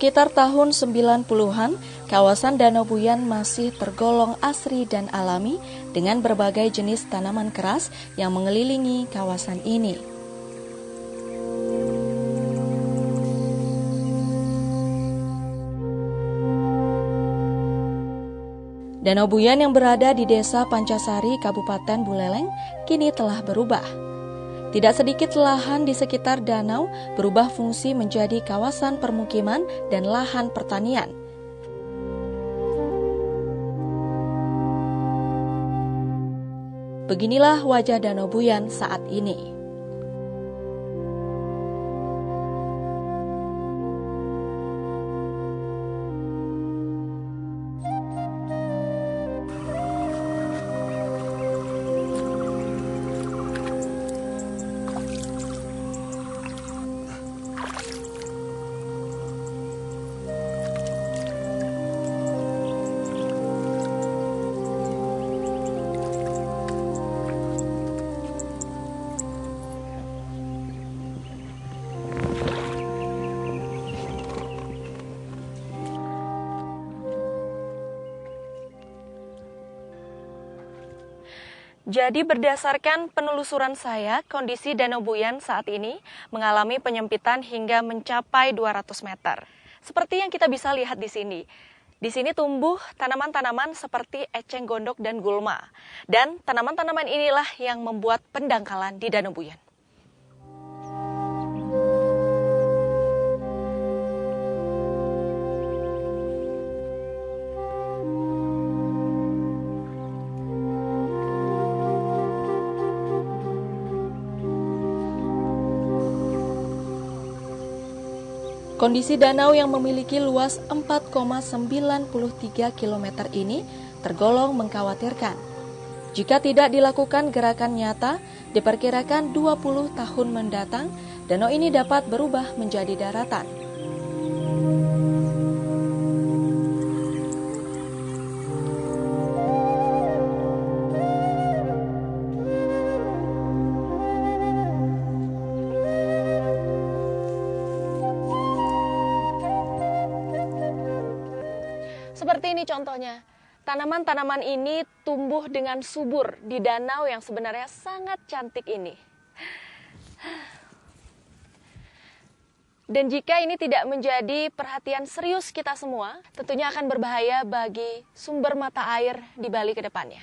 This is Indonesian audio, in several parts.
Sekitar tahun 90-an, kawasan Danau Buyan masih tergolong asri dan alami dengan berbagai jenis tanaman keras yang mengelilingi kawasan ini. Danau Buyan yang berada di Desa Pancasari, Kabupaten Buleleng, kini telah berubah. Tidak sedikit lahan di sekitar danau berubah fungsi menjadi kawasan permukiman dan lahan pertanian. Beginilah wajah Danau Buyan saat ini. Jadi berdasarkan penelusuran saya, kondisi Danau Buyan saat ini mengalami penyempitan hingga mencapai 200 meter. Seperti yang kita bisa lihat di sini. Di sini tumbuh tanaman-tanaman seperti eceng gondok dan gulma. Dan tanaman-tanaman inilah yang membuat pendangkalan di Danau Buyan. Kondisi danau yang memiliki luas 4,93 km ini tergolong mengkhawatirkan. Jika tidak dilakukan gerakan nyata, diperkirakan 20 tahun mendatang, danau ini dapat berubah menjadi daratan. Seperti ini contohnya, tanaman-tanaman ini tumbuh dengan subur di danau yang sebenarnya sangat cantik ini. Dan jika ini tidak menjadi perhatian serius kita semua, tentunya akan berbahaya bagi sumber mata air di Bali ke depannya.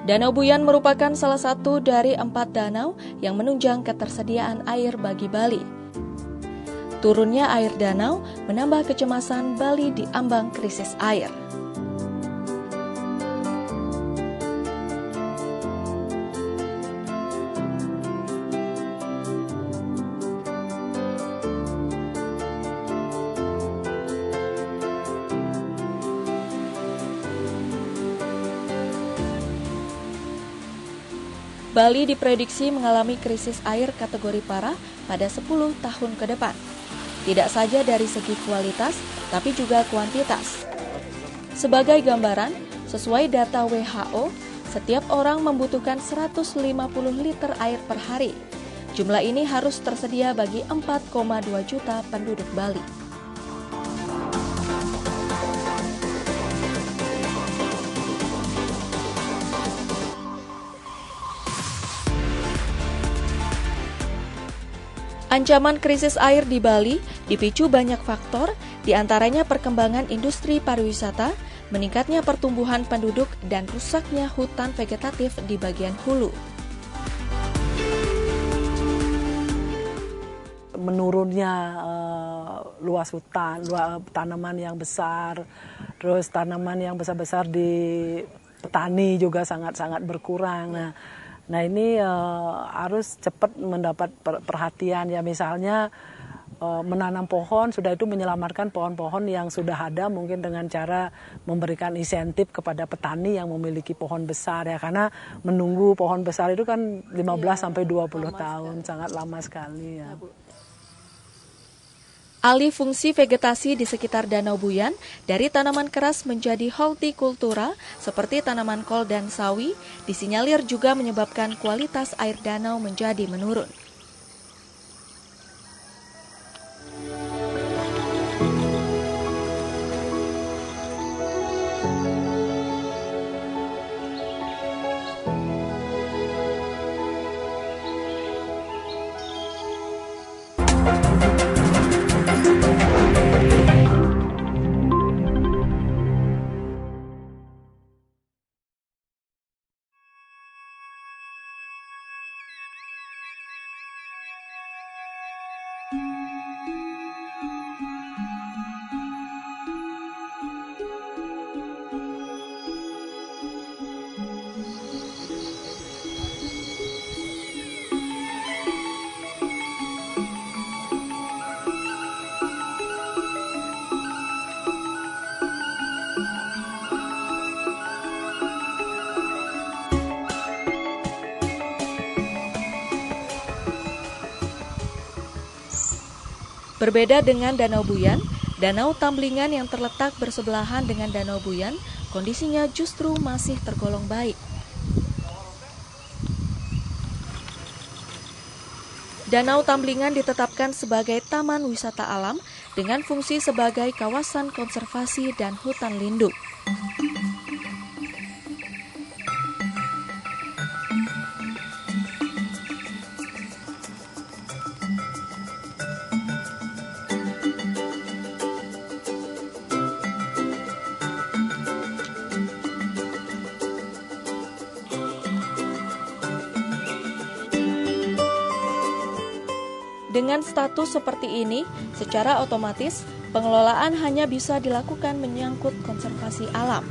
Danau Buyan merupakan salah satu dari 4 danau yang menunjang ketersediaan air bagi Bali. Turunnya air danau menambah kecemasan Bali di ambang krisis air. Bali diprediksi mengalami krisis air kategori parah pada 10 tahun ke depan. Tidak saja dari segi kualitas, tapi juga kuantitas. Sebagai gambaran, sesuai data WHO, setiap orang membutuhkan 150 liter air per hari. Jumlah ini harus tersedia bagi 4,2 juta penduduk Bali. Ancaman krisis air di Bali dipicu banyak faktor, diantaranya perkembangan industri pariwisata, meningkatnya pertumbuhan penduduk, dan rusaknya hutan vegetatif di bagian hulu. Menurunnya luas hutan, tanaman yang besar, terus tanaman yang besar-besar di petani juga sangat-sangat berkurang. Nah ini harus cepat mendapat perhatian ya, misalnya menanam pohon, sudah itu menyelamatkan pohon-pohon yang sudah ada mungkin dengan cara memberikan insentif kepada petani yang memiliki pohon besar ya, karena menunggu pohon besar itu kan 15 sampai 20 tahun, sangat lama sekali ya. Alih fungsi vegetasi di sekitar Danau Buyan dari tanaman keras menjadi hortikultura seperti tanaman kol dan sawi, disinyalir juga menyebabkan kualitas air danau menjadi menurun. Berbeda dengan Danau Buyan, Danau Tamblingan yang terletak bersebelahan dengan Danau Buyan, kondisinya justru masih tergolong baik. Danau Tamblingan ditetapkan sebagai taman wisata alam dengan fungsi sebagai kawasan konservasi dan hutan lindung. Dengan status seperti ini, secara otomatis pengelolaan hanya bisa dilakukan menyangkut konservasi alam.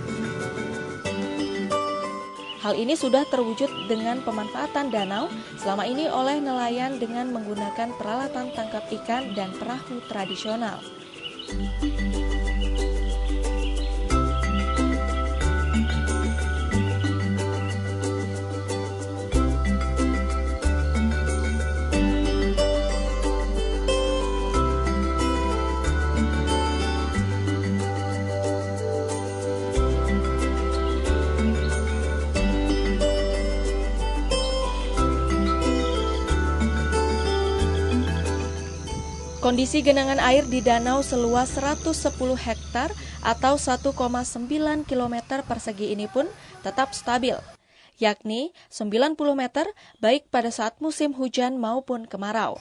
Hal ini sudah terwujud dengan pemanfaatan danau selama ini oleh nelayan dengan menggunakan peralatan tangkap ikan dan perahu tradisional. Kondisi genangan air di danau seluas 110 hektar atau 1,9 km persegi ini pun tetap stabil, yakni 90 meter baik pada saat musim hujan maupun kemarau.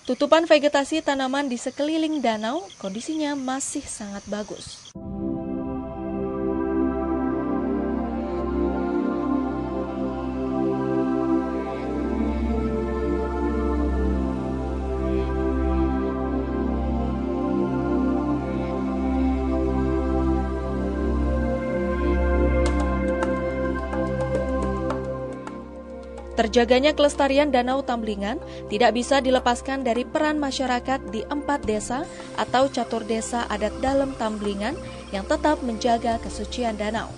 Tutupan vegetasi tanaman di sekeliling danau kondisinya masih sangat bagus. Terjaganya kelestarian Danau Tamblingan tidak bisa dilepaskan dari peran masyarakat di 4 desa atau catur desa adat dalam Tamblingan yang tetap menjaga kesucian danau.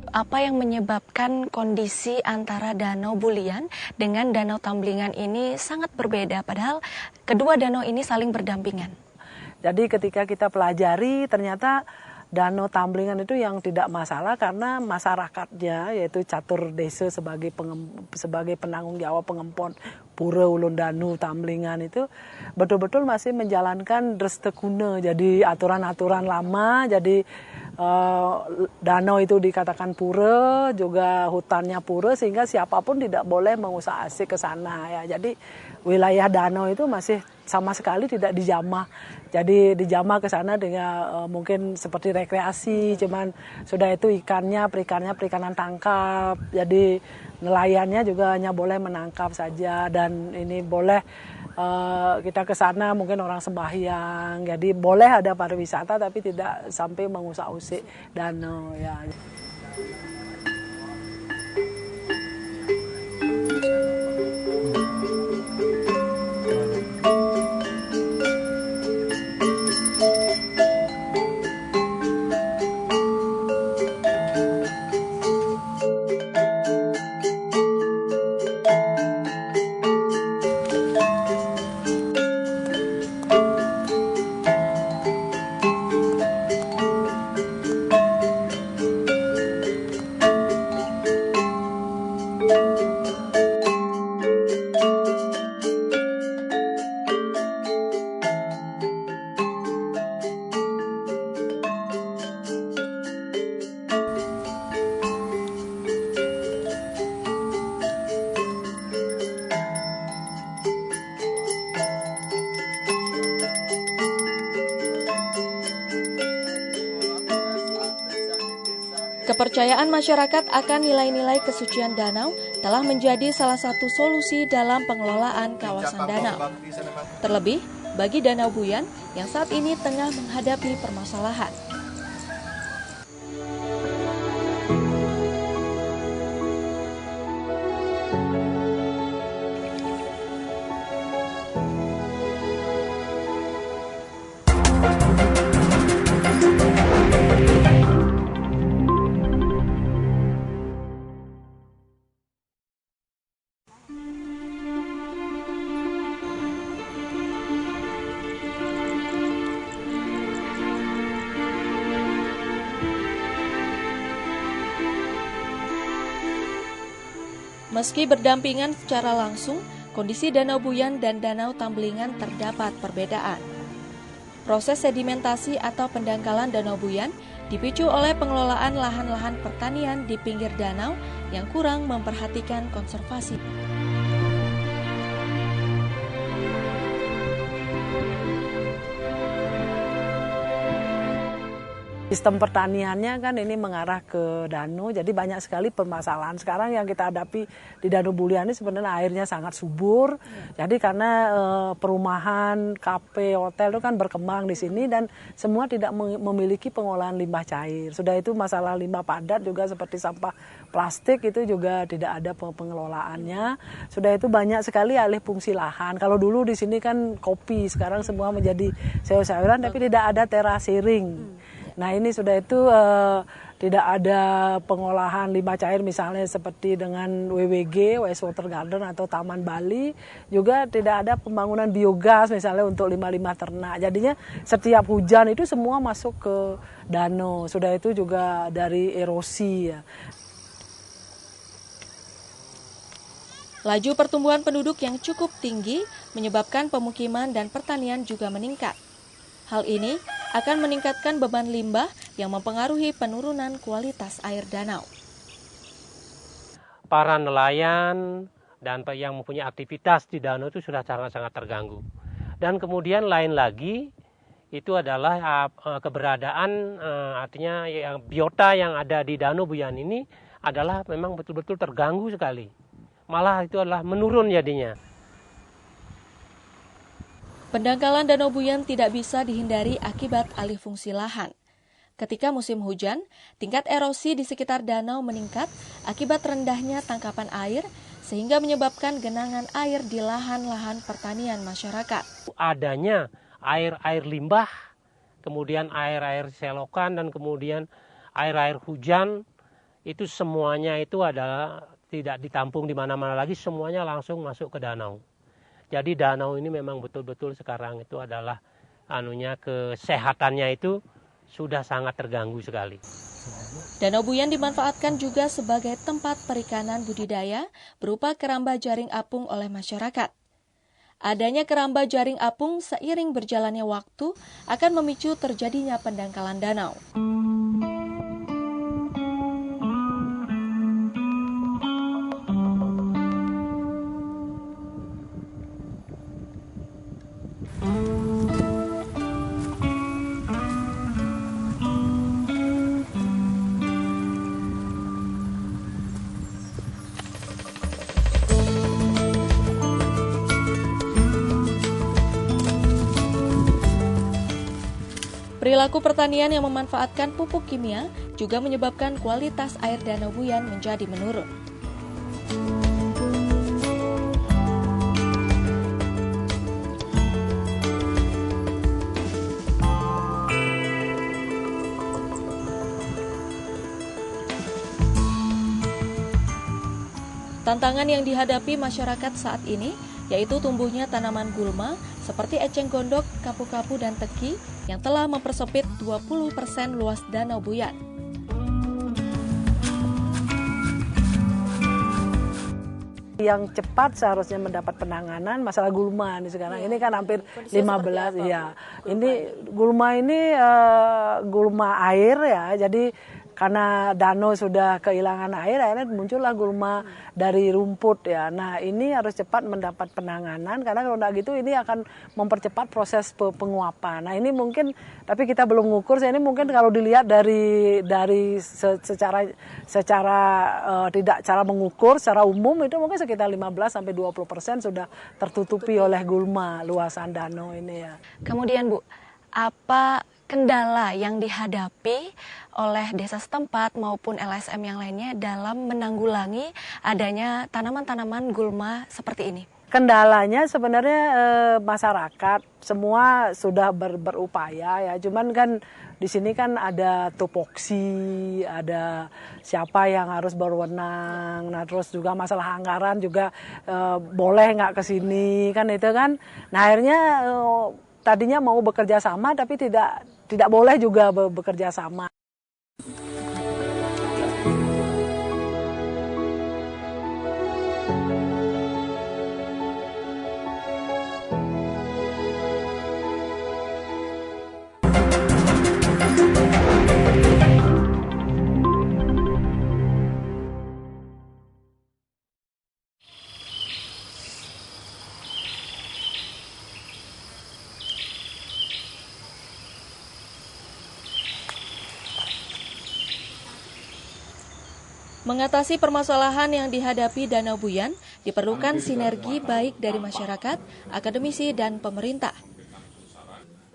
Apa yang menyebabkan kondisi antara Danau Buyan dengan Danau Tamblingan ini sangat berbeda, padahal kedua danau ini saling berdampingan? Jadi ketika kita pelajari ternyata Danau Tamblingan itu yang tidak masalah karena masyarakatnya yaitu catur desa sebagai penanggung jawab pengempon Pura Ulun Danu Tamblingan itu betul-betul masih menjalankan Drestekuna. Jadi aturan-aturan lama, jadi danau itu dikatakan pura, juga hutannya pura sehingga siapapun tidak boleh mengusaha-asik ke sana ya. Jadi wilayah danau itu masih sama sekali tidak dijamah. Jadi dijamah ke sana dengan mungkin seperti rekreasi, cuman sudah itu ikannya perikanan tangkap. Jadi nelayannya juga hanya boleh menangkap saja dan ini boleh kita ke sana mungkin orang sembahyang. Jadi boleh ada pariwisata tapi tidak sampai mengusak-usik danau ya. Kepercayaan masyarakat akan nilai-nilai kesucian danau telah menjadi salah satu solusi dalam pengelolaan kawasan danau. Terlebih bagi Danau Buyan yang saat ini tengah menghadapi permasalahan. Meski berdampingan secara langsung, kondisi Danau Buyan dan Danau Tambelingan terdapat perbedaan. Proses sedimentasi atau pendangkalan Danau Buyan dipicu oleh pengelolaan lahan-lahan pertanian di pinggir danau yang kurang memperhatikan konservasi. Sistem pertaniannya kan ini mengarah ke danau, jadi banyak sekali permasalahan. Sekarang yang kita hadapi di Danau Buyan ini sebenarnya airnya sangat subur. Jadi karena perumahan, kafe, hotel itu kan berkembang di sini dan semua tidak memiliki pengolahan limbah cair. Sudah itu masalah limbah padat juga seperti sampah plastik itu juga tidak ada pengelolaannya. Sudah itu banyak sekali alih fungsi lahan. Kalau dulu di sini kan kopi, sekarang semua menjadi sayur-sayuran tapi tidak ada terasering. Nah ini sudah itu tidak ada pengolahan limbah cair misalnya seperti dengan WWG, Wastewater Garden atau Taman Bali. Juga tidak ada pembangunan biogas misalnya untuk limbah-limbah ternak. Jadinya setiap hujan itu semua masuk ke danau. Sudah itu juga dari erosi ya. Laju pertumbuhan penduduk yang cukup tinggi menyebabkan pemukiman dan pertanian juga meningkat. Hal ini akan meningkatkan beban limbah yang mempengaruhi penurunan kualitas air danau. Para nelayan dan yang mempunyai aktivitas di danau itu sudah sangat-sangat terganggu. Dan kemudian lain lagi itu adalah keberadaan artinya biota yang ada di Danau Buyan ini adalah memang betul-betul terganggu sekali. Malah itu adalah menurun jadinya. Pendangkalan Danau Buyan tidak bisa dihindari akibat alih fungsi lahan. Ketika musim hujan, tingkat erosi di sekitar danau meningkat akibat rendahnya tangkapan air sehingga menyebabkan genangan air di lahan-lahan pertanian masyarakat. Adanya air-air limbah, kemudian air-air selokan dan kemudian air-air hujan itu semuanya itu adalah tidak ditampung di mana-mana lagi, semuanya langsung masuk ke danau. Jadi danau ini memang betul-betul sekarang itu adalah kesehatannya itu sudah sangat terganggu sekali. Danau Buyan dimanfaatkan juga sebagai tempat perikanan budidaya berupa keramba jaring apung oleh masyarakat. Adanya keramba jaring apung seiring berjalannya waktu akan memicu terjadinya pendangkalan danau. Perilaku pertanian yang memanfaatkan pupuk kimia juga menyebabkan kualitas air Danau Buyan menjadi menurun. Tantangan yang dihadapi masyarakat saat ini yaitu tumbuhnya tanaman gulma seperti eceng gondok, kapu-kapu, dan teki yang telah mempersempit 20% luas Danau Buyan. Yang cepat seharusnya mendapat penanganan masalah gulma nih sekarang. Ini kan hampir 15 ya. Ini gulma ini gulma air ya. Jadi karena danau sudah kehilangan air, akhirnya muncullah gulma dari rumput ya. Nah ini harus cepat mendapat penanganan karena kalau tidak gitu ini akan mempercepat proses penguapan. Nah ini mungkin, tapi kita belum mengukur. Ini mungkin kalau dilihat dari secara tidak cara mengukur secara umum itu mungkin sekitar 15-20% sudah tertutupi oleh gulma luasan danau ini ya. Kemudian Bu, apa kendala yang dihadapi oleh desa setempat maupun LSM yang lainnya dalam menanggulangi adanya tanaman-tanaman gulma seperti ini? Kendalanya sebenarnya masyarakat semua sudah berupaya ya, cuman kan di sini kan ada topoksi, ada siapa yang harus berwenang, nah terus juga masalah anggaran juga boleh nggak ke sini kan itu kan, nah akhirnya tadinya mau bekerja sama tapi tidak boleh juga bekerja sama. Mengatasi permasalahan yang dihadapi Danau Buyan, diperlukan sinergi baik dari masyarakat, akademisi, dan pemerintah.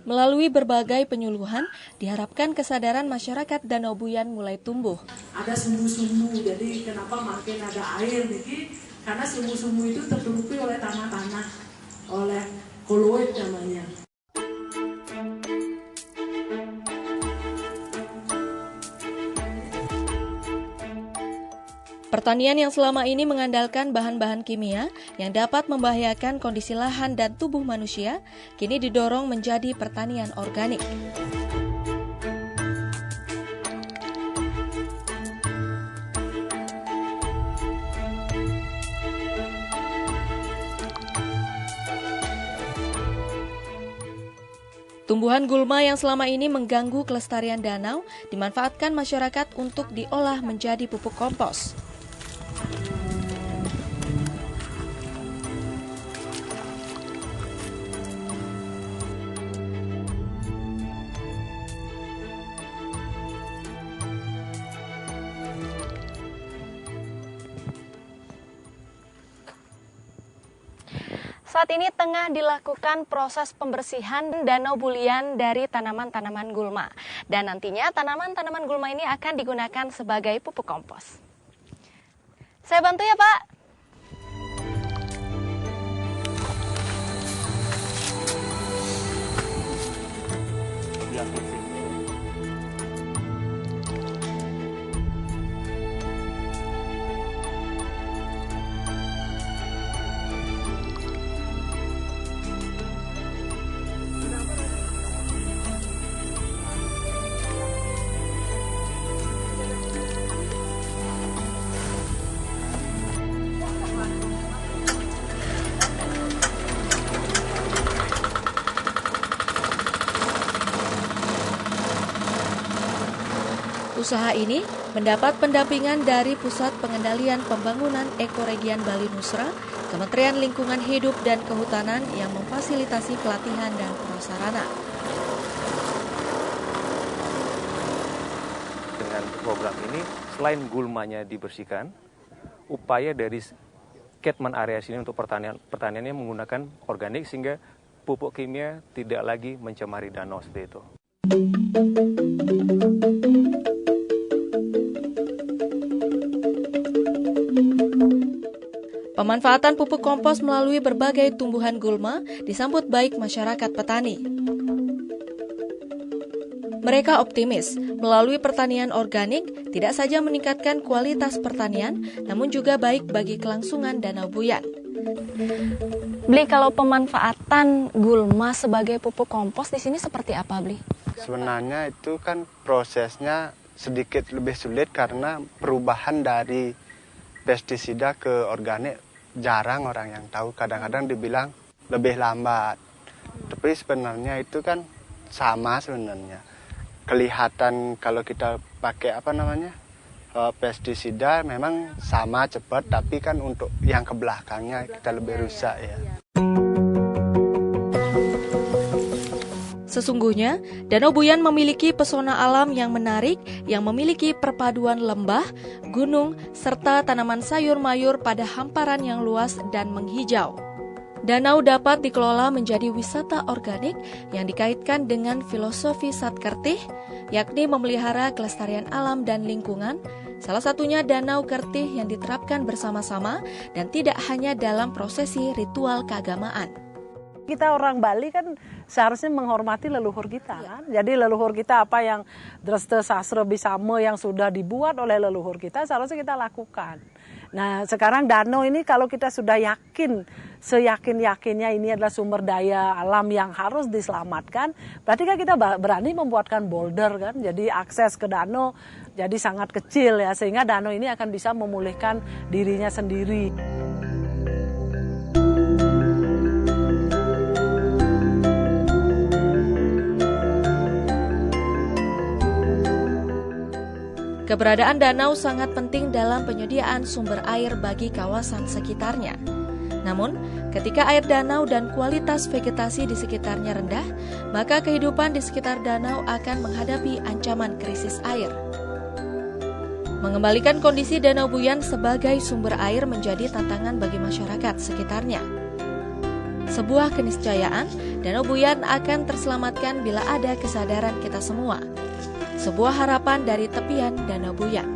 Melalui berbagai penyuluhan, diharapkan kesadaran masyarakat Danau Buyan mulai tumbuh. Ada sumbu-sumbu, jadi kenapa makin ada air nih? Karena sumbu-sumbu itu tertutupi oleh tanah-tanah, oleh koloid namanya. Pertanian yang selama ini mengandalkan bahan-bahan kimia yang dapat membahayakan kondisi lahan dan tubuh manusia, kini didorong menjadi pertanian organik. Tumbuhan gulma yang selama ini mengganggu kelestarian danau dimanfaatkan masyarakat untuk diolah menjadi pupuk kompos. Saat ini tengah dilakukan proses pembersihan Danau Buyan dari tanaman-tanaman gulma. Dan nantinya tanaman-tanaman gulma ini akan digunakan sebagai pupuk kompos. Saya bantu ya, Pak. Usaha ini mendapat pendampingan dari Pusat Pengendalian Pembangunan Ekoregian Bali Nusra, Kementerian Lingkungan Hidup dan Kehutanan yang memfasilitasi pelatihan dan prasarana. Dengan program ini, selain gulmanya dibersihkan, upaya dari catchment area sini untuk pertaniannya menggunakan organik sehingga pupuk kimia tidak lagi mencemari danau seperti itu. Pemanfaatan pupuk kompos melalui berbagai tumbuhan gulma disambut baik masyarakat petani. Mereka optimis, melalui pertanian organik tidak saja meningkatkan kualitas pertanian, namun juga baik bagi kelangsungan Danau Buyan. Bli, kalau pemanfaatan gulma sebagai pupuk kompos di sini seperti apa, Bli? Sebenarnya itu kan prosesnya sedikit lebih sulit karena perubahan dari pestisida ke organik jarang orang yang tahu. Kadang-kadang dibilang lebih lambat. Tapi sebenarnya itu kan sama sebenarnya. Kelihatan kalau kita pakai pestisida memang sama cepat, tapi kan untuk yang ke belakangnya kita lebih rusak ya. Sesungguhnya, Danau Buyan memiliki pesona alam yang menarik yang memiliki perpaduan lembah, gunung, serta tanaman sayur mayur pada hamparan yang luas dan menghijau. Danau dapat dikelola menjadi wisata organik yang dikaitkan dengan filosofi Satkertih, yakni memelihara kelestarian alam dan lingkungan, salah satunya Danau Kertih yang diterapkan bersama-sama dan tidak hanya dalam prosesi ritual keagamaan. Kita orang Bali kan seharusnya menghormati leluhur kita kan. Jadi leluhur kita apa yang Dresta Sastra Bisama yang sudah dibuat oleh leluhur kita seharusnya kita lakukan. Nah sekarang danau ini kalau kita sudah yakin, seyakin-yakinnya ini adalah sumber daya alam yang harus diselamatkan, berarti kan kita berani membuatkan boulder kan. Jadi akses ke danau jadi sangat kecil ya, sehingga danau ini akan bisa memulihkan dirinya sendiri. Keberadaan danau sangat penting dalam penyediaan sumber air bagi kawasan sekitarnya. Namun, ketika air danau dan kualitas vegetasi di sekitarnya rendah, maka kehidupan di sekitar danau akan menghadapi ancaman krisis air. Mengembalikan kondisi Danau Buyan sebagai sumber air menjadi tantangan bagi masyarakat sekitarnya. Sebuah keniscayaan, Danau Buyan akan terselamatkan bila ada kesadaran kita semua. Sebuah harapan dari tepian Danau Buyan.